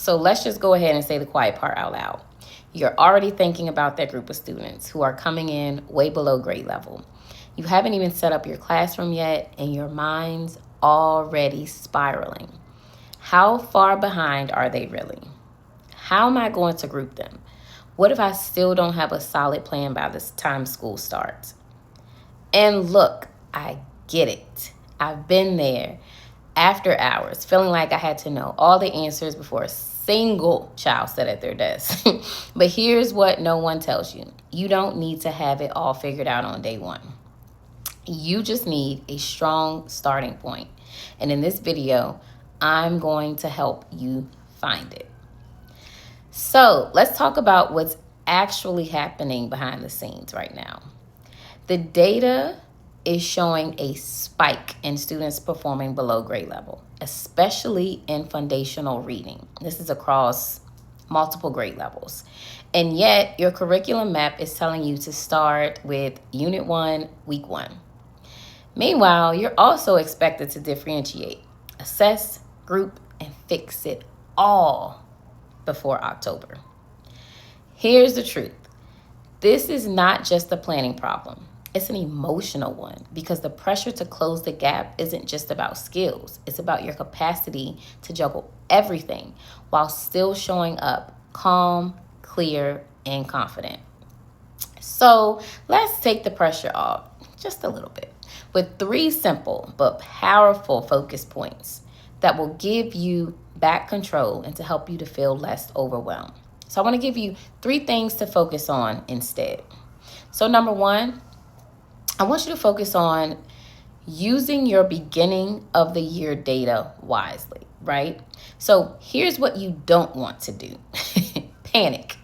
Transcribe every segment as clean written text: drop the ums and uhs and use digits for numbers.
So let's just go ahead and say the quiet part out loud. You're already thinking about that group of students who are coming in way below grade level. You haven't even set up your classroom yet, and your mind's already spiraling. How far behind are they really? How am I going to group them? What if I still don't have a solid plan by the time school starts? And look, I get it. I've been there after hours, feeling like I had to know all the answers before a single child sat at their desk. But here's what no one tells you. You don't need to have it all figured out on day one. You just need a strong starting point. And in this video, I'm going to help you find it. So let's talk about what's actually happening behind the scenes right now. The data is showing a spike in students performing below grade level, especially in foundational reading. This is across multiple grade levels. And yet your curriculum map is telling you to start with Unit 1, Week 1. Meanwhile, you're also expected to differentiate, assess, group, and fix it all before October. Here's the truth. This is not just a planning problem. It's an emotional one because the pressure to close the gap isn't just about skills. It's about your capacity to juggle everything while still showing up calm, clear, and confident. So let's take the pressure off just a little bit with 3 simple but powerful focus points that will give you back control and to help you to feel less overwhelmed. So I want to give you 3 things to focus on instead. So number 1, I want you to focus on using your beginning of the year data wisely, right? So here's what you don't want to do. Panic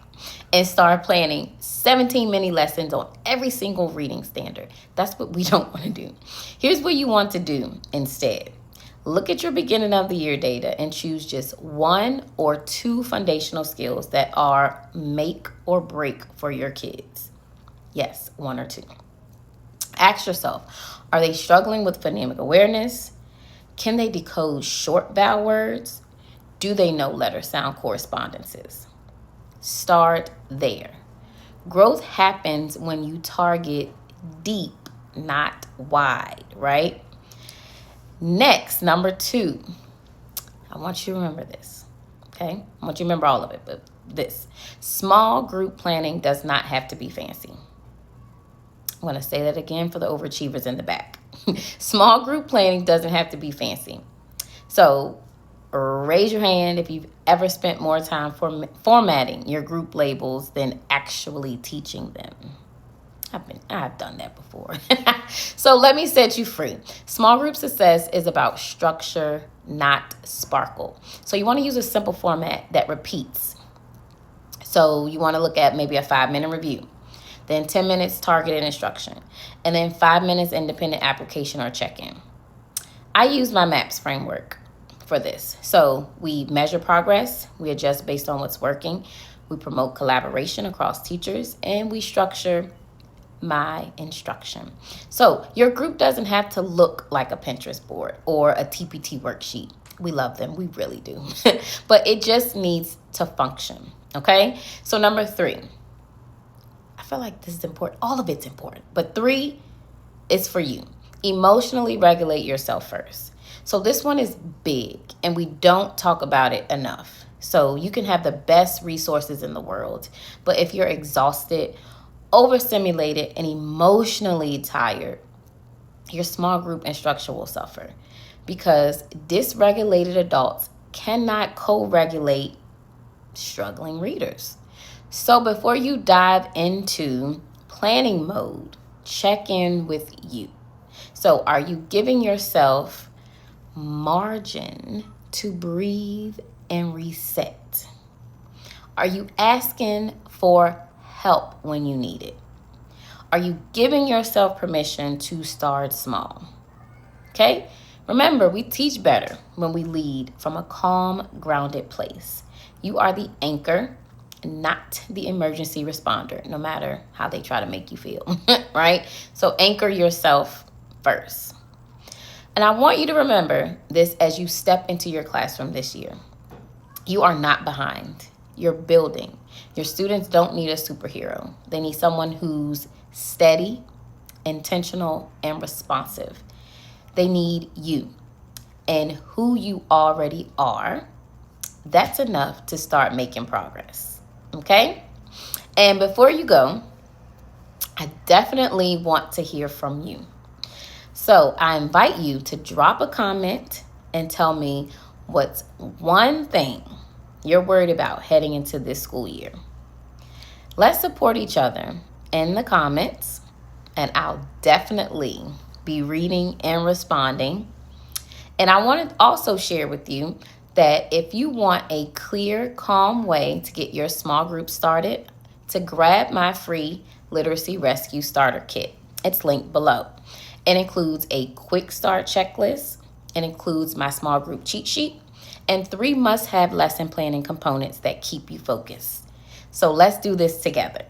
and start planning 17 mini lessons on every single reading standard. That's what we don't want to do. Here's what you want to do instead. Look at your beginning of the year data and choose just 1 or 2 foundational skills that are make or break for your kids. Yes, 1 or 2. Ask yourself, are they struggling with phonemic awareness? Can they decode short vowel words? Do they know letter sound correspondences? Start there. Growth happens when you target deep, not wide, right? Next, number 2, I want you to remember this, okay? I want you to remember all of it, but this. Small group planning does not have to be fancy. I'm going to say that again for the overachievers in the back. Small group planning doesn't have to be fancy. So raise your hand if you've ever spent more time formatting your group labels than actually teaching them. I've done that before. So let me set you free. Small group success is about structure, not sparkle. So you want to use a simple format that repeats. So you want to look at maybe a 5-minute review, then 10 minutes targeted instruction, and then 5 minutes independent application or check-in. I use my MAPS framework for this. So we measure progress, we adjust based on what's working, we promote collaboration across teachers, and we structure my instruction. So your group doesn't have to look like a Pinterest board or a TPT worksheet. We love them, we really do. But it just needs to function, okay? So number 3, I feel like this is important. All of it's important. But 3 is for you. Emotionally regulate yourself first. So this one is big, and we don't talk about it enough. So you can have the best resources in the world, but if you're exhausted, overstimulated, and emotionally tired, your small group instruction will suffer because dysregulated adults cannot co-regulate struggling readers. So before you dive into planning mode, check in with you. So are you giving yourself margin to breathe and reset? Are you asking for help when you need it? Are you giving yourself permission to start small? Okay? Remember, we teach better when we lead from a calm, grounded place. You are the anchor, not the emergency responder, no matter how they try to make you feel, right? So anchor yourself first. And I want you to remember this as you step into your classroom this year. You are not behind. You're building. Your students don't need a superhero. They need someone who's steady, intentional, and responsive. They need you. And who you already are, that's enough to start making progress. Okay? And before you go, I definitely want to hear from you. So I invite you to drop a comment and tell me what's one thing you're worried about heading into this school year. Let's support each other in the comments, and I'll definitely be reading and responding. And I want to also share with you that if you want a clear, calm way to get your small group started, to grab my free Literacy Rescue Starter Kit. It's linked below. It includes a quick start checklist. It includes my small group cheat sheet and 3 must-have lesson planning components that keep you focused. So let's do this together.